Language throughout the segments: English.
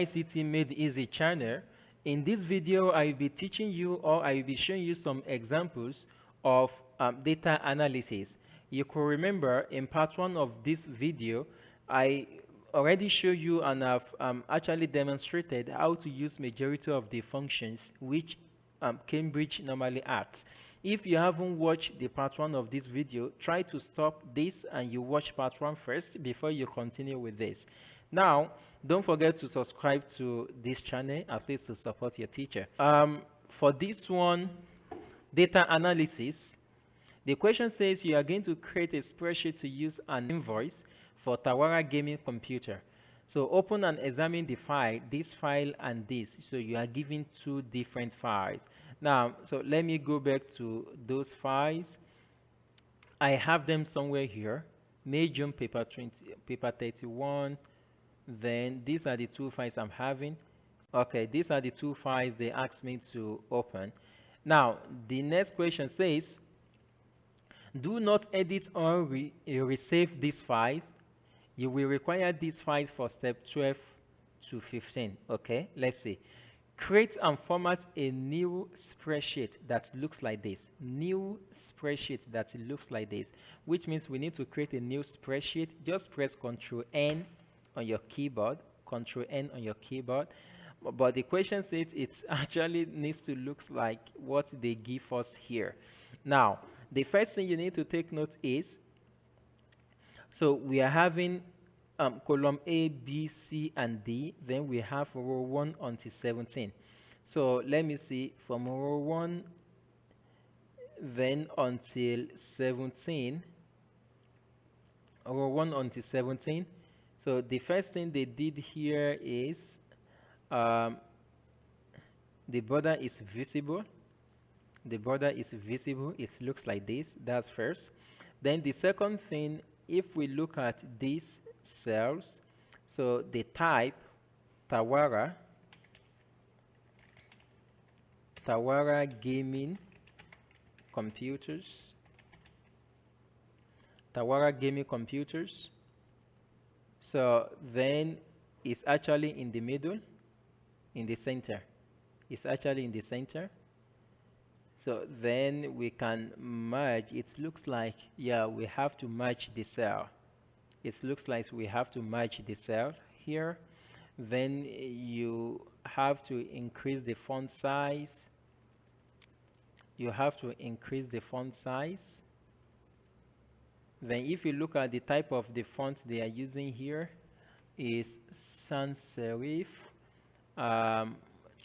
ICT Made Easy channel. In this video, I will be teaching you, or I will be showing you some examples of data analysis. You could remember in part 1 of this video, I already showed you and have actually demonstrated how to use majority of the functions which Cambridge normally acts. If you haven't watched the part 1 of this video, try to stop this and you watch part 1 first before you continue with this. Now, don't forget to subscribe to this channel, at least to support your teacher. For this one, data analysis, the question says you are going to create a spreadsheet to use an invoice for Tawara gaming computer. So open and examine the file, this file and this. So you are given 2 different files. Now, so let me go back to those files. I have them somewhere here. May, June, paper 31. Then these are the 2 files I'm having. Okay, these are the 2 files they asked me to open. Now, the next question says, do not edit or resave these files. You will require these files for step 12 to 15. Okay, let's see. Create and format a new spreadsheet that looks like this. New spreadsheet that looks like this, which means we need to create a new spreadsheet. Just press Ctrl N on your keyboard, Ctrl N on your keyboard. But the question says it actually needs to look like what they give us here. Now, the first thing you need to take note is, so we are having column A, B, C, and D. Then we have row 1 until 17. So let me see, from row 1 then until 17, row 1 until 17. So the first thing they did here is the border is visible. The border is visible. It looks like this. That's first. Then the second thing, if we look at these cells, so the type Tawara gaming computers, Tawara gaming computers. So then it's actually in the middle, in the center. It's actually in the center. So then we can merge. It looks like, yeah, we have to merge the cell. It looks like we have to merge the cell here. Then you have to increase the font size. You have to increase the font size. Then if you look at the type of the font they are using here is sans serif.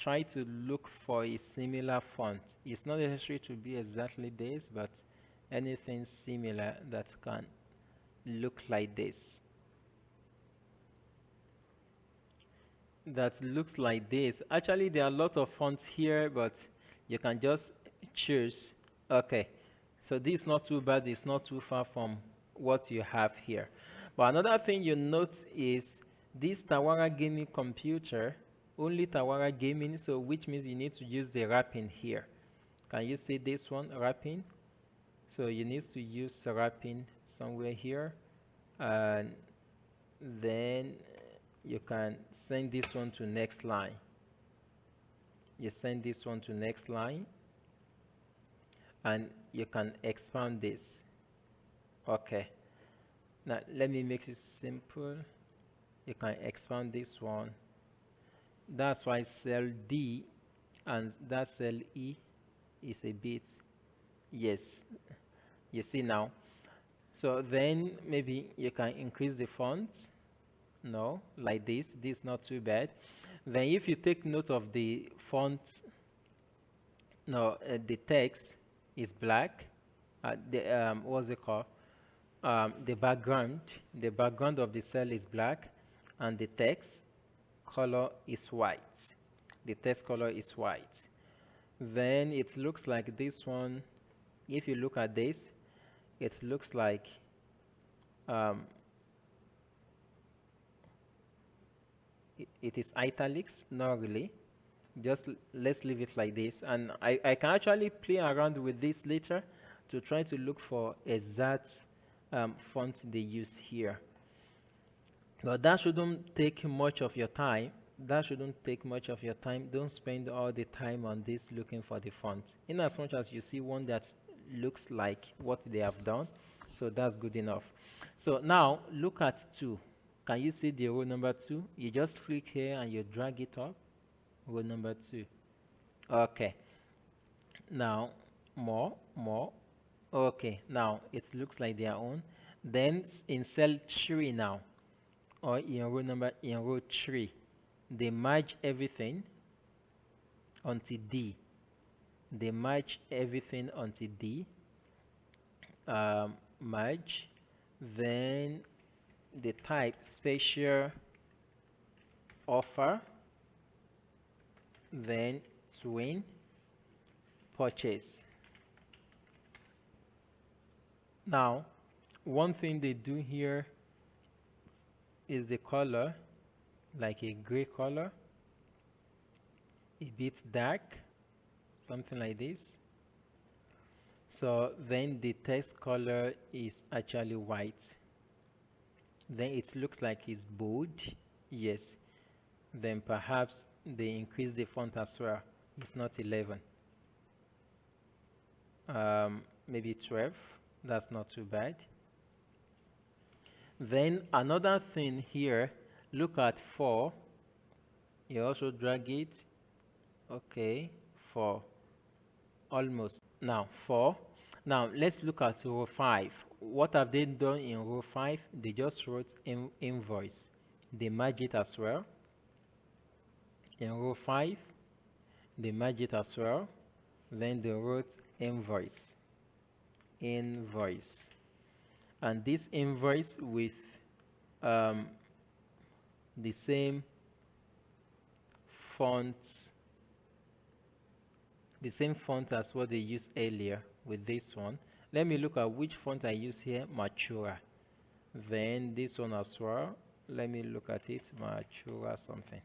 Try to look for a similar font. It's not necessary to be exactly this, but anything similar that can look like this. That looks like this. Actually, there are a lot of fonts here, but you can just choose. Okay, so this is not too bad. It's not too far from what you have here. But another thing you note is this Tawara gaming computer, only Tawara gaming, so which means you need to use the wrapping here. Can you see this one, wrapping? So you need to use wrapping somewhere here, and then you can send this one to next line. You send this one to next line, and you can expand this. Okay, now let me make it simple. You can expand this one. That's why cell D and that cell E is a bit, yes, you see now. So then maybe you can increase the font. No, like this. This is not too bad. Then if you take note of the font, no, the text is black. What's it called? The background of the cell is black, and the text color is white. The text color is white. Then it looks like this one. If you look at this, it looks like it is italics. Not really. Just let's leave it like this. And I can actually play around with this later to try to look for exact font they use here. But that shouldn't take much of your time. that shouldn't take much of your time. Don't spend all the time on this looking for the font. In as much as you see one that looks like what they have done, so that's good enough. So now look at 2. Can you see the row number 2? You just click here and you drag it up. Row number 2. Okay. Now more. Okay, now it looks like their own. Then in cell 3 now, or in row 3, they merge everything onto D. They merge everything onto D. Merge. Then the type special offer. Then twin purchase. Now, one thing they do here is the color, like a gray color, a bit dark, something like this. So then the text color is actually white. Then it looks like it's bold. Yes. Then perhaps they increase the font as well. It's not 11. Maybe 12. That's not too bad. Then another thing here, look at 4. You also drag it. Okay, 4. Almost. Now 4. Now let's look at row 5. What have they done in row 5? They just wrote invoice. They merge it as well. In row 5, they merge it as well. Then they wrote invoice. And this invoice with the same font as what they used earlier with this one. Let me look at which font I use here. Matura. Then this one as well. Let me look at it. Matura something.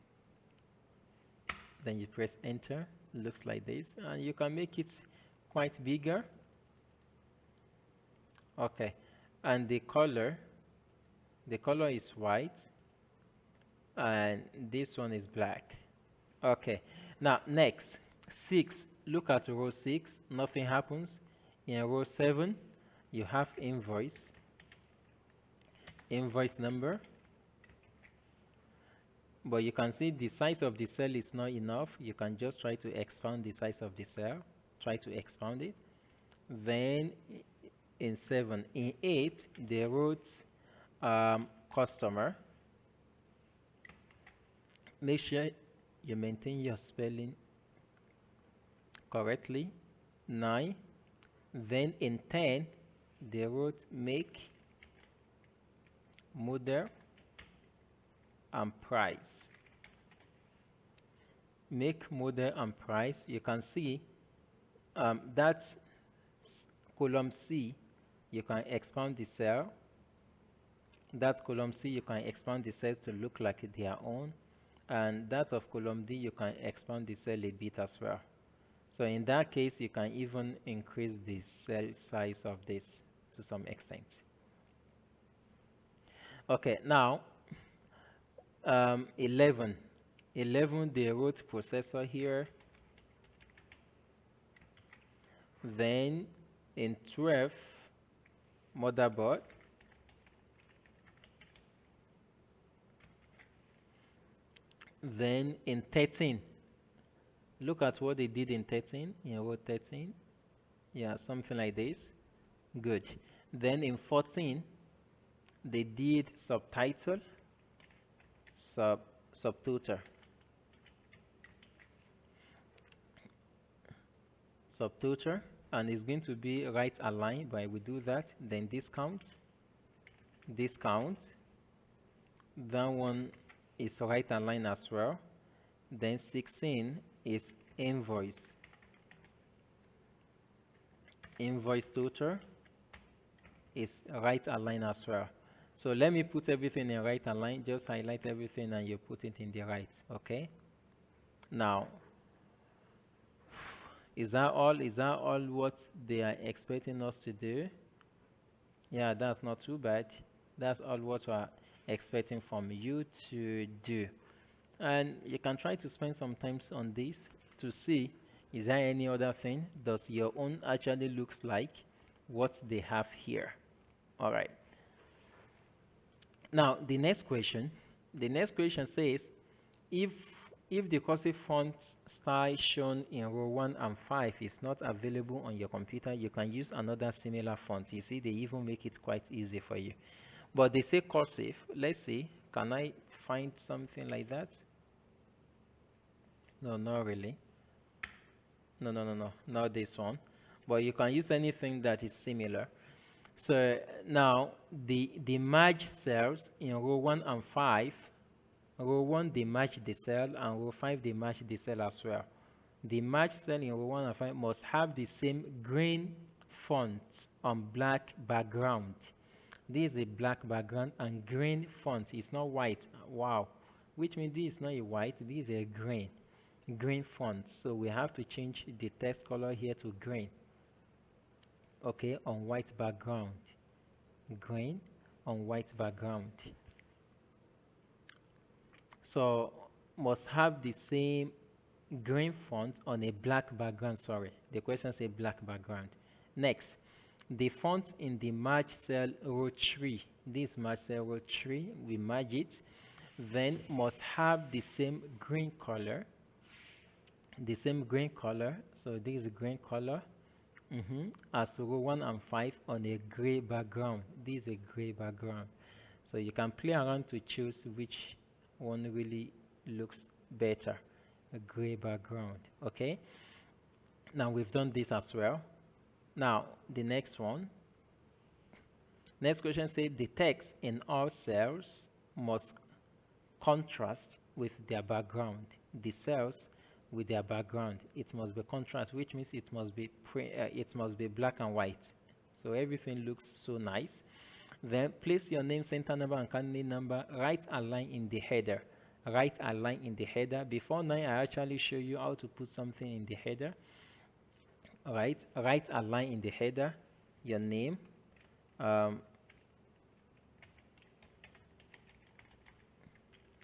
Then you press enter. Looks like this, and you can make it quite bigger. Okay, and the color is white, and this one is black. Okay, now next 6. Look at row 6. Nothing happens. In row 7, you have invoice number, but you can see the size of the cell is not enough. You can just try to expand the size of the cell. Try to expand it. Then in 7, in 8, they wrote customer. Make sure you maintain your spelling correctly. 9. Then in 10, they wrote make, model, and price. Make, model, and price. You can see that's column C. You can expand the cell. That column C, you can expand the cells to look like their own. And that of column D, you can expand the cell a bit as well. So in that case, you can even increase the cell size of this to some extent. Okay, now 11. 11, they wrote processor here. Then in 12, motherboard. Then in 13, look at what they did in 13, in row 13. Yeah, something like this. Good. Then in 14, they did subtitle, subtutor. Subtutor, and it's going to be right aligned, but we do that. Then discount. That one is right aligned as well. Then 16 is invoice. Invoice tutor is right aligned as well. So let me put everything in right align. Just highlight everything and you put it in the right. Okay. Now, is that all? Is that all what they are expecting us to do? Yeah, that's not too bad. That's all what we are expecting from you to do. And you can try to spend some time on this to see, is there any other thing? Does your own actually looks like what they have here? All right. Now the next question says, if the cursive font style shown in row 1 and 5 is not available on your computer, you can use another similar font. You see, they even make it quite easy for you. But they say cursive. Let's see, can I find something like that? No, not really. No, not this one. But you can use anything that is similar. So now the merge cells in row 1 and 5, row 1 they match the cell, and row 5 they match the cell as well. The merge cell in row 1 and 5 must have the same green font on black background. This is a black background and green font. It's not white. Wow. Which means this is not a white, this is a green font. So we have to change the text color here to green. Okay, on white background. Green on white background. So must have the same green font on a black background. Sorry, the question says black background. Next, the font in the merge cell row 3. This merge cell row 3, we merge it. Then must have the same green color. The same green color. So this is green color. As row 1 and 5 on a gray background. This is a gray background. So you can play around to choose which one really looks better. A gray background. Okay. Now we've done this as well. Now the next one. Next question says the text in all cells must contrast with their background. The cells with their background, it must be contrast, which means it must be black and white. So everything looks so nice. Then place your name, center number, and candidate number right aligned in the header. Right aligned in the header. Before now, I actually show you how to put something in the header. All right, right aligned in the header. Your name.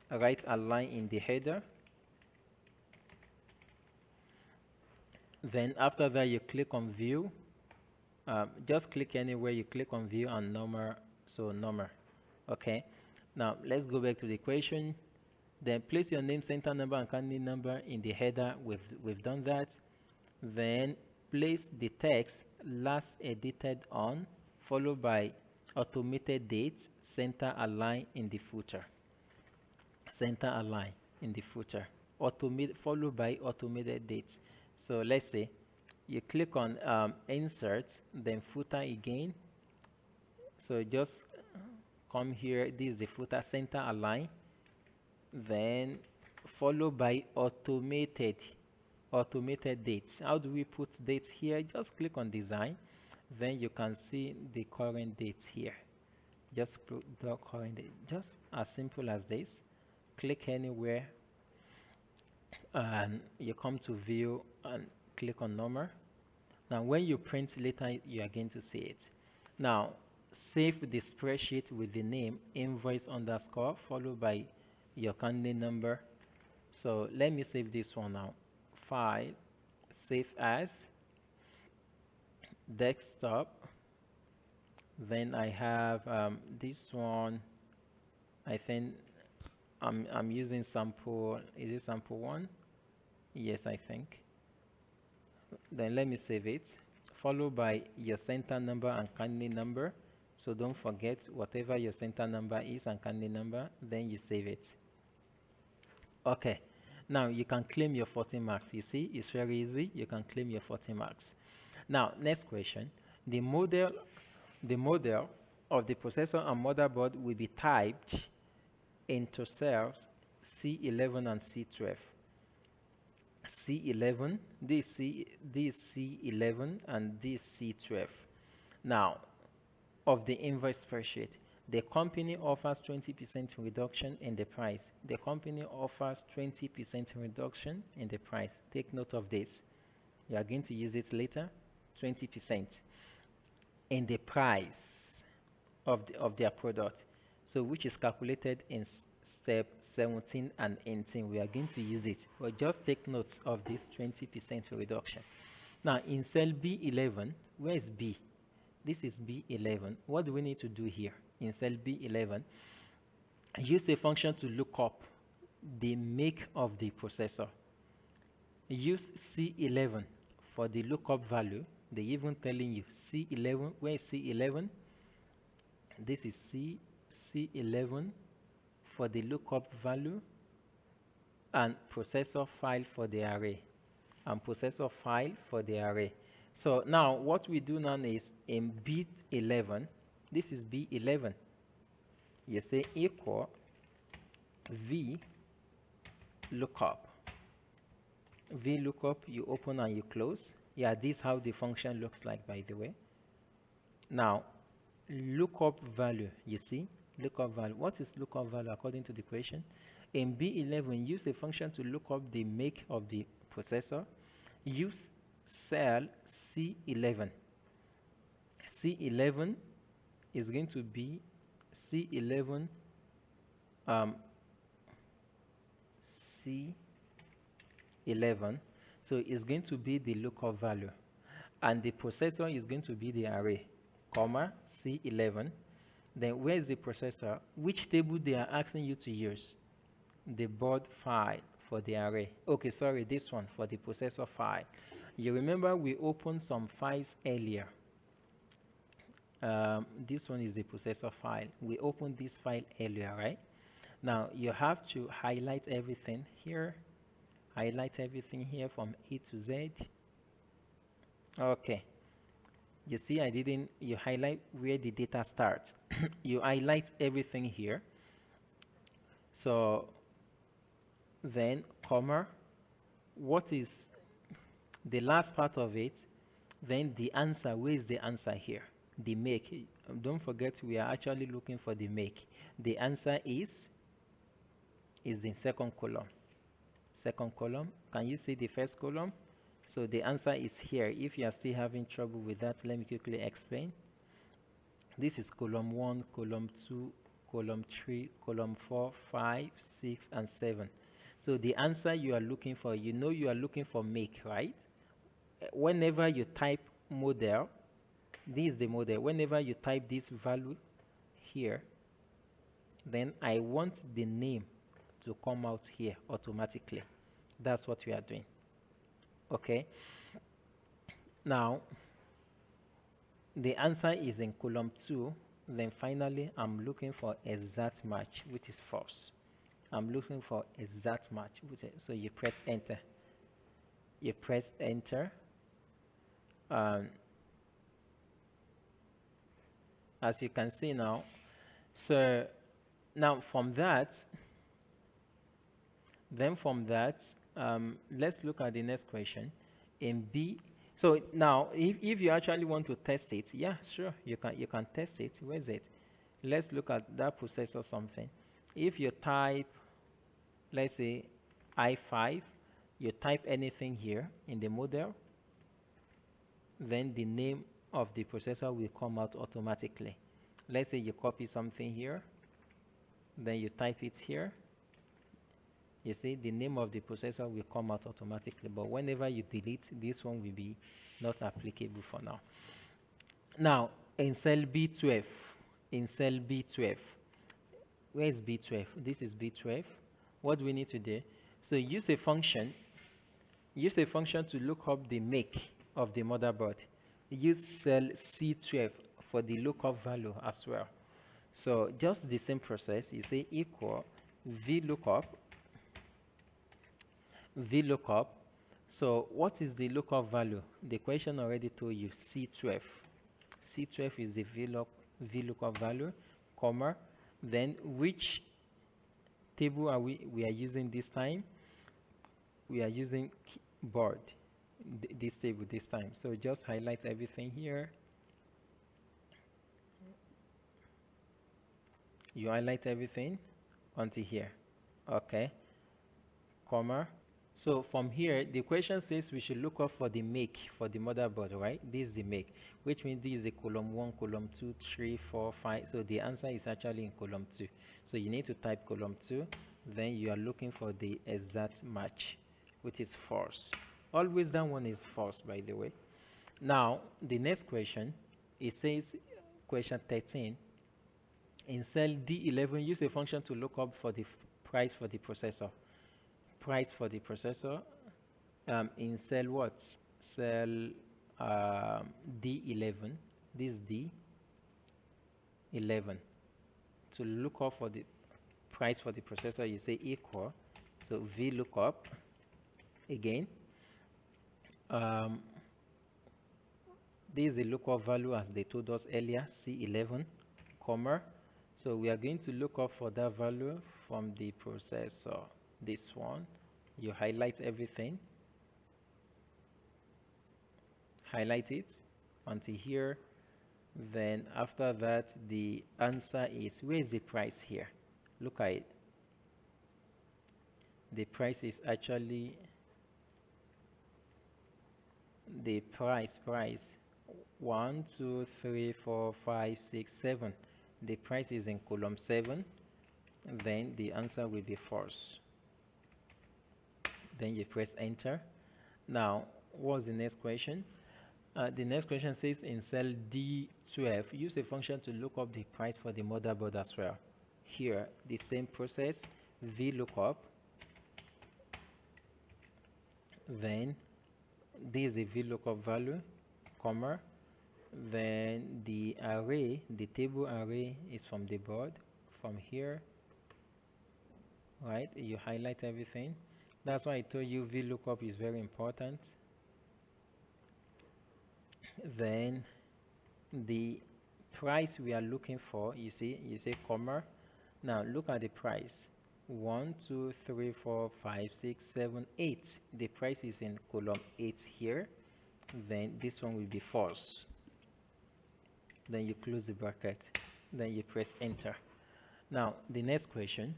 Right aligned in the header. Then after that, you click on view. Just click anywhere, you click on view and number. So number. Okay. Now let's go back to the equation. Then place your name, center number, and candidate number in the header. We've done that. Then place the text last edited on, followed by automated dates, center align in the footer. Center align in the footer. Followed by automated dates. So let's say you click on insert, then footer again. So just come here. This is the footer, center align. Then followed by automated dates. How do we put dates here? Just click on design. Then you can see the current dates here. Just put the current date. Just as simple as this. Click anywhere. And you come to view and click on number. Now when you print later, you are going to see it. Now save the spreadsheet with the name invoice underscore followed by your candidate number. So let me save this one now. File, save as, desktop. Then I have this one. I think I'm using sample. Is it sample 1? Yes, I think. Then let me save it, followed by your center number and candidate number. So don't forget, whatever your center number is and candidate number, then you save it. Okay, now you can claim your 40 marks. You see, it's very easy. You can claim your 40 marks. Now, next question. The model of the processor and motherboard will be typed into cells C11 and C12. C11, this C11 and this C12. Now, of the invoice spreadsheet, the company offers 20% reduction in the price. The company offers 20% reduction in the price. Take note of this. You are going to use it later. 20% in the price of their product. So which is calculated in step 17 and 18. We are going to use it, but just take notes of this 20% reduction. Now in cell B11, where is B? This is B11. What do we need to do here? In cell B11, use a function to look up the make of the processor. Use C11 for the lookup value. They even telling you C11. Where is C11? This is C11 for the lookup value, and processor file for the array, and processor file for the array. So now what we do now is in B11, this is B11, you say equal V lookup. V lookup, you open and you close. Yeah, this is how the function looks like, by the way. Now lookup value, you see, lookup value. What is lookup value according to the question? In B11, use the function to look up the make of the processor. Use cell C11. C11 is going to be C11 C11, so it's going to be the lookup value, and the processor is going to be the array, comma C11. Then where is the processor? Which table they are asking you to use? The board file for the array. Okay, sorry, this one for the processor file. You remember we opened some files earlier. This one is the processor file. We opened this file earlier, right? Now you have to highlight everything here. Highlight everything here from A to Z. Okay. You see, you highlight where the data starts. You highlight everything here. So then, comma, what is the last part of it? Then the answer, where is the answer here? The make. Don't forget, we are actually looking for the make. The answer is the second column. Second column. Can you see the first column? So the answer is here. If you are still having trouble with that, let me quickly explain. This is column 1, column 2, column 3, column 4, 5, 6, and 7. So the answer you are looking for, you know you are looking for make, right? Whenever you type model, this is the model. Whenever you type this value here, then I want the name to come out here automatically. That's what we are doing. Okay. Now, the answer is in column 2. Then finally, I'm looking for exact match, which is false. I'm looking for exact match. So you press enter. You press enter. As you can see now. So now from that, let's look at the next question. In B, so now if you actually want to test it, yeah, sure, you can test it. Where is it? Let's look at that processor something. If you type, let's say i5, you type anything here in the model, then the name of the processor will come out automatically. Let's say you copy something here, then you type it here. You see, the name of the processor will come out automatically, but whenever you delete, this one will be not applicable for now. Now, in cell B12, where is B12? This is B12. What do we need to do? So use a function to look up the make of the motherboard. Use cell C12 for the lookup value as well. So just the same process, you say equal VLOOKUP. So what is the lookup value? The question already told you C12. C12 is the VLOOKUP value, comma. Then which table are we are using this time? We are using board, this table this time. So just highlight everything here. You highlight everything until here. Okay. Comma. So from here, the question says we should look up for the make for the motherboard, right? This is the make, which means this is a column 1, column 2, 3, 4, 5. So the answer is actually in column 2. So you need to type column 2, then you are looking for the exact match, which is false. Always that one is false, by the way. Now, the next question, it says, question 13, in cell D11, use a function to look up for the price for the processor. Price for the processor in cell what? Cell D11. This D11. To look up for the price for the processor, you say equal. So V lookup again. This is the lookup value as they told us earlier, C11, comma. So we are going to look up for that value from the processor. This one, you highlight everything, highlight it until here. Then after that, the answer is, where is the price here? Look at it. The price is actually the price 1 2 3 4 5 6 7. The price is in column 7. Then the answer will be false. Then you press enter. Now, what's the next question? The next question says in cell D12, use a function to look up the price for the motherboard as well. Here, the same process, VLOOKUP. Then this is the VLOOKUP value, comma. Then the array, the table array is from the board, from here. Right? You highlight everything. That's why I told you VLOOKUP is very important. Then the price we are looking for, you see, you say comma. Now look at the price. 1 2 3 4 5 6 7 8. The price is in column 8 here. Then this one will be false. Then you close the bracket. Then you press enter. Now the next question.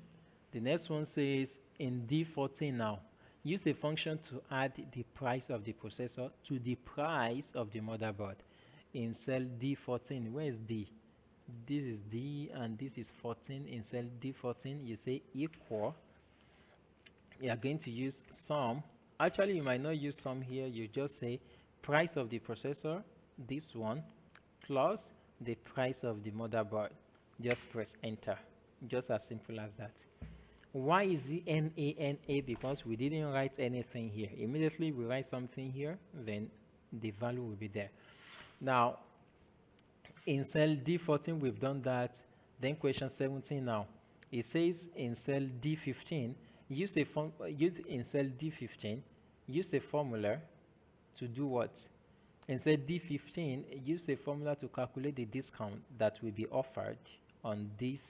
The next one says in D14 now, use a function to add the price of the processor to the price of the motherboard. In cell D14, where is D? This is D and this is 14. In cell D14, you say equal. You are going to use sum. Actually, you might not use sum here. You just say price of the processor, this one, plus the price of the motherboard. Just press enter. Just as simple as that. Why is it NaNa? Because we didn't write anything here. Immediately we write something here, then the value will be there. Now, in cell D14, we've done that. Then question 17 now. It says in cell D15, use in cell D15, use a formula to do what? In cell D15, use a formula to calculate the discount that will be offered on this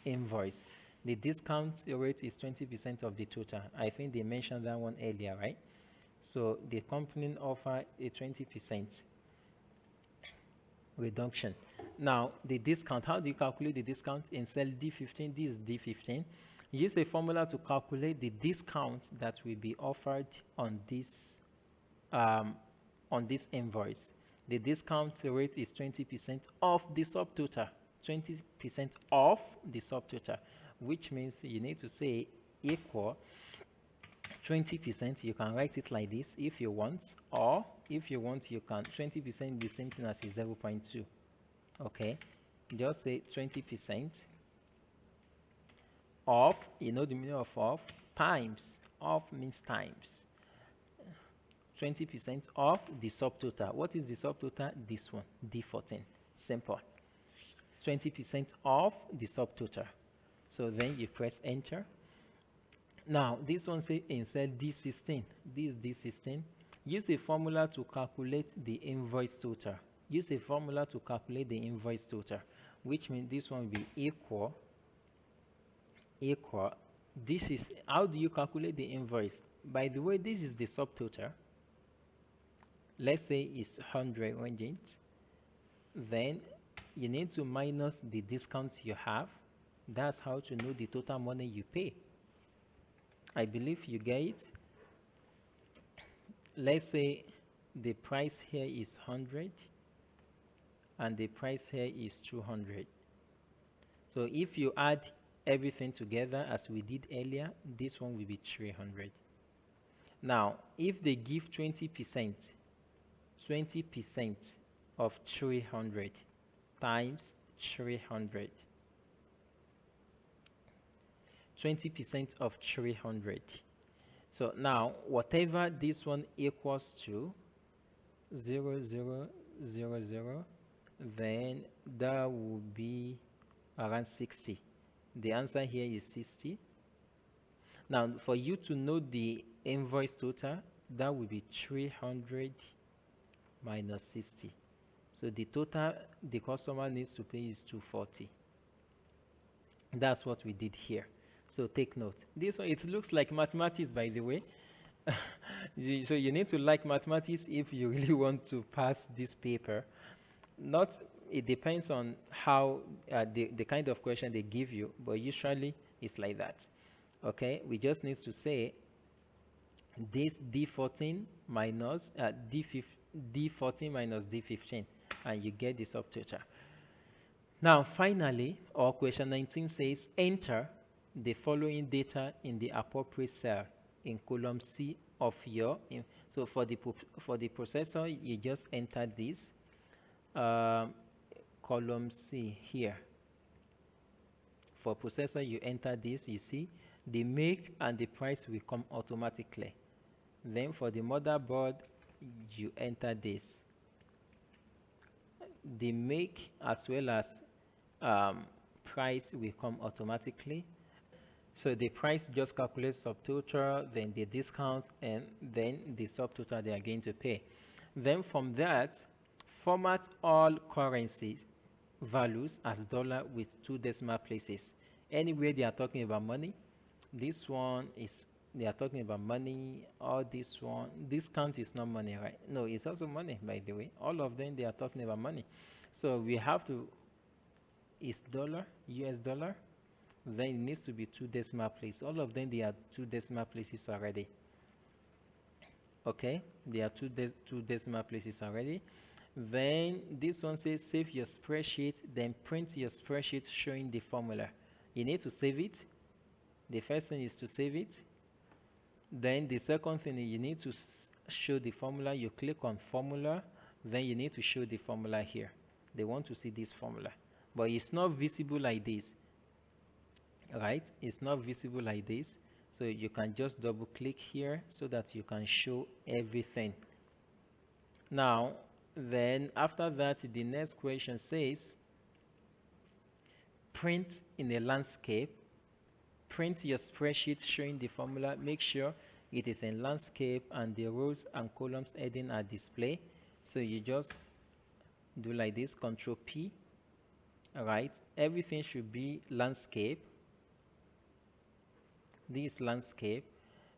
invoice. The discount rate is 20% of the total. I think they mentioned that one earlier, right? So the company offer a 20% reduction. Now, the discount, how do you calculate the discount? In cell D15, this is D15. Use a formula to calculate the discount that will be offered on this invoice. The discount rate is 20% off the subtotal. 20% off the subtotal, which means you need to say equal 20%. You can write it like this if you want, or if you want, you can 20% the same thing as 0.2. Okay, just say 20% of, you know the meaning of times. Of means times 20% of the subtotal. What is the subtotal? This one, D14. Simple. 20% of the subtotal. So then you press enter. Now this one says in cell D16. This D16. Use a formula to calculate the invoice total. Use a formula to calculate the invoice total, which means this one will be equal. This is, how do you calculate the invoice? By the way, this is the subtotal. Let's say it's 100 ringgit. Then you need to minus the discount you have. That's how to know the total money you pay. I believe you get it. let's say the price here is 100 and the price here is 200. So if you add everything together as we did earlier, this one will be 300. Now, if they give 20% of 300 times 300, 20% of 300. So now, whatever this one equals to, 0, 0, 0, 0, then that would be around 60. The answer here is 60. Now, for you to know the invoice total, that will be 300 minus 60. So the total the customer needs to pay is 240. That's what we did here. So take note. This one, it looks like mathematics, by the way. So you need to like mathematics if you really want to pass this paper. Not, it depends on how the kind of question they give you, but usually it's like that. Okay, we just need to say this D14 minus D14 minus D15, and you get the subtotal. Now, finally, our question 19 says, enter the following data in the appropriate cell in column C of your. So for the processor, you just enter this column C here. For processor, you enter this. You see, the make and the price will come automatically. Then for the motherboard, you enter this. The make as well as price will come automatically. So the price just calculates subtotal, then the discount, and then the subtotal they are going to pay. Then from that, format all currency values as dollar with 2 decimal places. Anywhere they are talking about money, this one is they are talking about money, or this one, this count is not money, right? No, it's also money, by the way. All of them, they are talking about money. So we have to, it's dollar, US dollar, then it needs to be 2 decimal places. All of them, they are 2 decimal places already. Okay, they are 2 decimal places already. Then this one says save your spreadsheet, then print your spreadsheet showing the formula. You need to save it. The first thing is to save it. Then the second thing is you need to show the formula. You click on formula, then you need to show the formula here. They want to see this formula, but it's not visible like this, right? It's not visible like this. So you can just double click here so that you can show everything. Now, then after that, the next question says print in a landscape. Print your spreadsheet showing the formula. Make sure it is in landscape and the rows and columns heading are displayed. So you just do like this, Control P. All right, everything should be landscape. This landscape.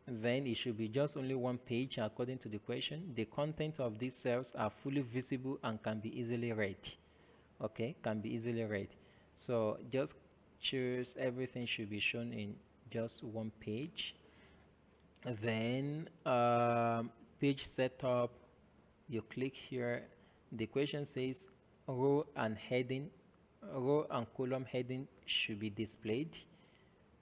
Then it should be just only one page according to the question. The content of these cells are fully visible and can be easily read. Okay, can be easily read. So just choose everything should be shown in just one page. Then page setup, you click here. The question says row and column heading should be displayed.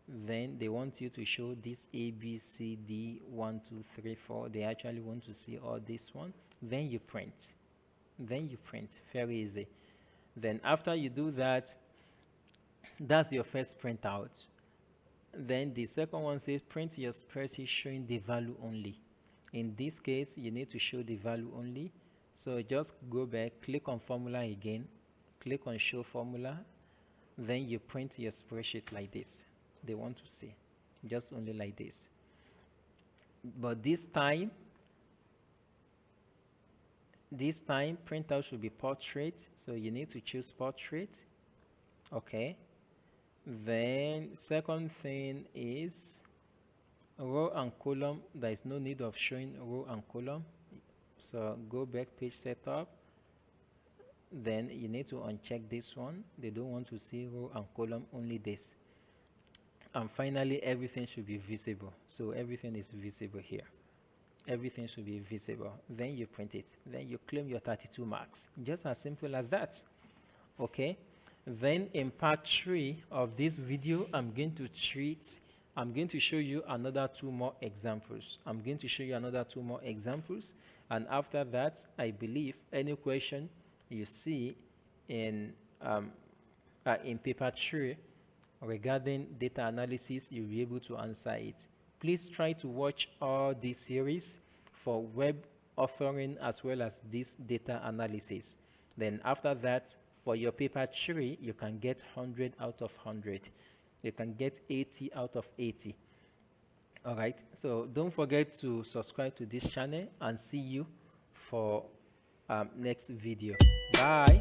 Then they want you to show this A, B, C, D, 1, 2, 3, 4. They actually want to see all this one. Then you print. Very easy. Then after you do that, that's your first printout. Then the second one says print your spreadsheet showing the value only. In this case, you need to show the value only. So just go back, click on formula again, click on show formula, then you print your spreadsheet like this. They want to see just only like this. But this time printout should be portrait, so you need to choose portrait. Okay, then second thing is row and column. There is no need of showing row and column, so go back, page setup, then you need to uncheck this one. They don't want to see row and column, only this. And finally, everything should be visible, so everything is visible here. everything should be visible. Then you print it. Then you claim your 32 marks. Just as simple as that. Okay. Then in part 3 of this video, I'm going to show you another 2 more examples. And after that, I believe any question you see in paper 3 regarding data analysis, you'll be able to answer it. Please try to watch all these series for web authoring as well as this data analysis. Then after that, for your paper 3, you can get 100 out of 100. You can get 80 out of 80. All right, so don't forget to subscribe to this channel, and see you for next video. Bye.